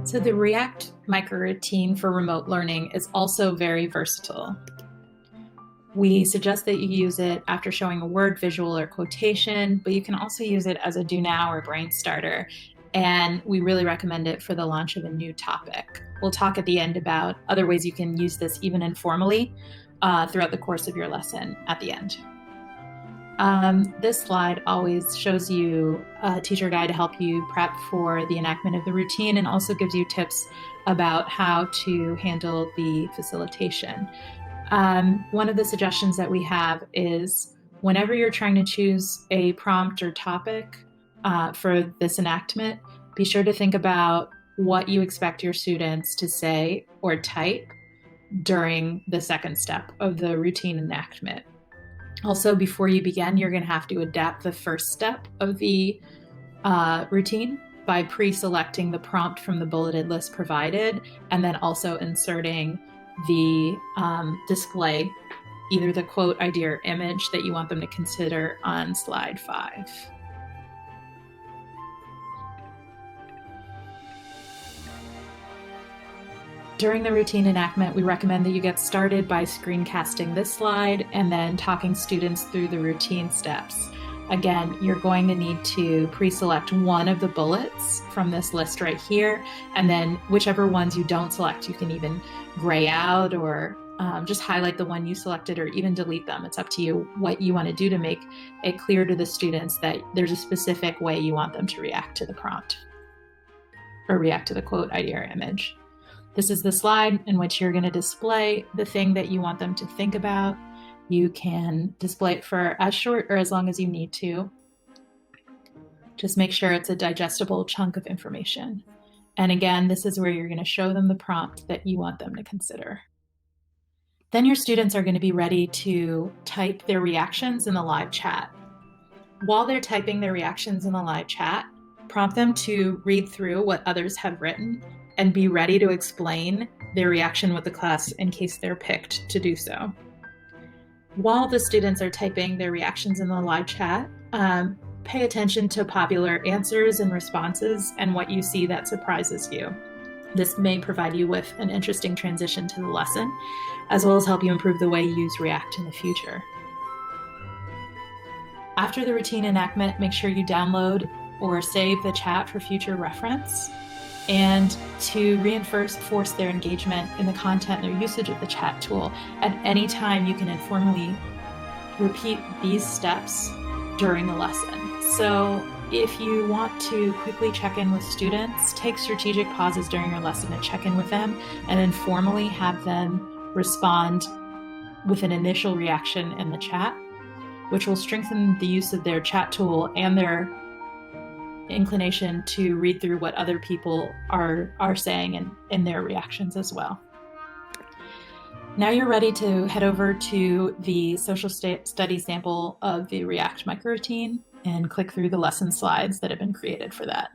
So the React microroutine for remote learning is also very versatile. We suggest that you use it after showing a word, visual, or quotation, but you can also use it as a do now or brain starter. And we really recommend it for the launch of a new topic. We'll talk at the end about other ways you can use this even informally throughout the course of your lesson at the end. This slide always shows you a teacher guide to help you prep for the enactment of the routine, and also gives you tips about how to handle the facilitation. One of the suggestions that we have is whenever you're trying to choose a prompt or topic for this enactment, be sure to think about what you expect your students to say or type during the second step of the routine enactment. Also, before you begin, you're going to have to adapt the first step of the routine by pre-selecting the prompt from the bulleted list provided, and then also inserting the display, either the quote, idea, or image that you want them to consider on slide 5. During the routine enactment, we recommend that you get started by screencasting this slide and then talking students through the routine steps. Again, you're going to need to pre-select one of the bullets from this list right here, and then whichever ones you don't select, you can even gray out or just highlight the one you selected, or even delete them. It's up to you what you want to do to make it clear to the students that there's a specific way you want them to react to the prompt or react to the quote, idea, or image. This is the slide in which you're going to display the thing that you want them to think about. You can display it for as short or as long as you need to. Just make sure it's a digestible chunk of information. And again, this is where you're going to show them the prompt that you want them to consider. Then your students are going to be ready to type their reactions in the live chat. While they're typing their reactions in the live chat, prompt them to read through what others have written and be ready to explain their reaction with the class in case they're picked to do so. While the students are typing their reactions in the live chat, pay attention to popular answers and responses and what you see that surprises you. This may provide you with an interesting transition to the lesson, as well as help you improve the way you use React in the future. After the routine enactment, make sure you download or save the chat for future reference. And to reinforce their engagement in the content and their usage of the chat tool, at any time you can informally repeat these steps during the lesson. So if you want to quickly check in with students, take strategic pauses during your lesson to check in with them and informally have them respond with an initial reaction in the chat, which will strengthen the use of their chat tool and their inclination to read through what other people are saying and their reactions as well. Now you're ready to head over to the social studies sample of the React microroutine and click through the lesson slides that have been created for that.